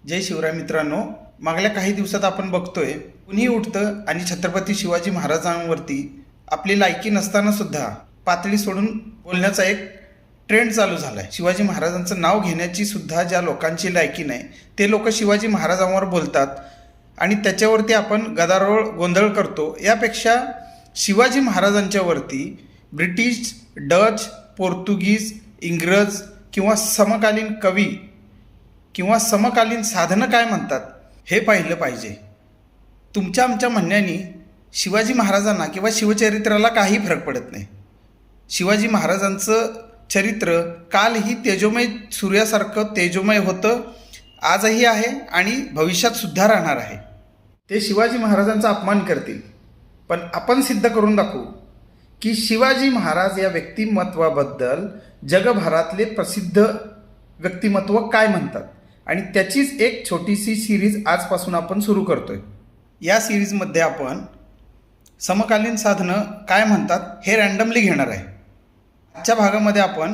जय शिवराय मित्रांनो, मागल्या काही दिवसात आपण बघतोय कुणी उठतं आणि छत्रपती शिवाजी महाराजांवरती आपली लायकी नसताना सुद्धा पातळी सोडून बोलण्याचा एक ट्रेंड चालू झाला आहे. शिवाजी महाराजांचं नाव घेण्याची सुद्धा ज्या लोकांची लायकी नाही ते लोक शिवाजी महाराजांवर बोलतात आणि त्याच्यावरती आपण गदारोळ गोंधळ करतो. यापेक्षा शिवाजी महाराजांच्यावरती ब्रिटिश, डच, पोर्तुगीज, इंग्रज किंवा समकालीन कवी किंवा समकालीन साधनं काय म्हणतात हे पाहिलं पाहिजे. तुमच्या आमच्या म्हणण्याने शिवाजी महाराजांना किंवा शिवचरित्राला काही फरक पडत नाही. शिवाजी महाराजांचं चरित्र कालही तेजोमय सूर्यासारखं तेजोमय होतं, आजही आहे आणि भविष्यातसुद्धा राहणार आहे. ते शिवाजी महाराजांचा अपमान करतील, पण आपण सिद्ध करून दाखवू की शिवाजी महाराज या व्यक्तिमत्वाबद्दल जगभरातले प्रसिद्ध व्यक्तिमत्व काय म्हणतात. आणि त्याचीच एक छोटीशी सिरीज आजपासून आपण सुरू करतोय. या सिरीजमध्ये आपण समकालीन साधनं काय म्हणतात हे रँडमली घेणार आहे. आजच्या भागामध्ये आपण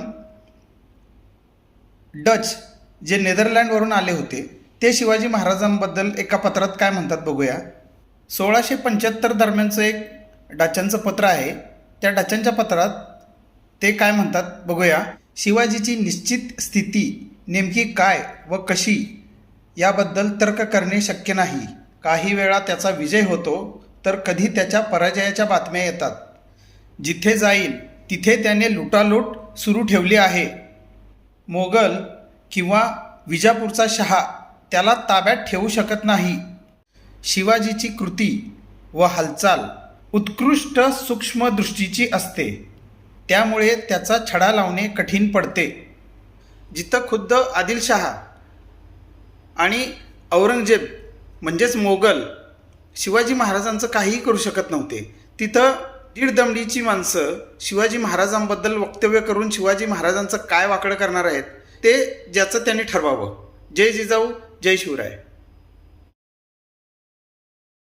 डच जे नेदरलँडवरून आले होते ते शिवाजी महाराजांबद्दल एका पत्रात काय म्हणतात बघूया. 1675 दरम्यानचं एक डचांचं पत्र आहे. त्या डचांच्या पत्रात ते काय म्हणतात बघूया. शिवाजीची निश्चित स्थिती नेमकी काय व कशी याबद्दल तर्क करणे शक्य नाही. काही वेळा त्याचा विजय होतो तर कधी त्याच्या पराजयाच्या बातम्या येतात. जिथे जाईल तिथे त्याने लुटालूट सुरू ठेवली आहे. मोगल किंवा विजापूरचा शहा त्याला ताब्यात ठेवू शकत नाही. शिवाजीची कृती व हालचाल उत्कृष्ट सूक्ष्मदृष्टीची असते, त्यामुळे त्याचा छडा लावणे कठीण पडते. जिथं खुद्द आदिलशहा आणि औरंगजेब म्हणजेच मोगल शिवाजी महाराजांचं काहीही करू शकत नव्हते, तिथं दीडदमडीची माणसं शिवाजी महाराजांबद्दल वक्तव्य करून शिवाजी महाराजांचं काय वाकडं करणार आहेत ते ज्याचं त्यांनी ठरवावं. जय जिजाऊ, जय शिवराय.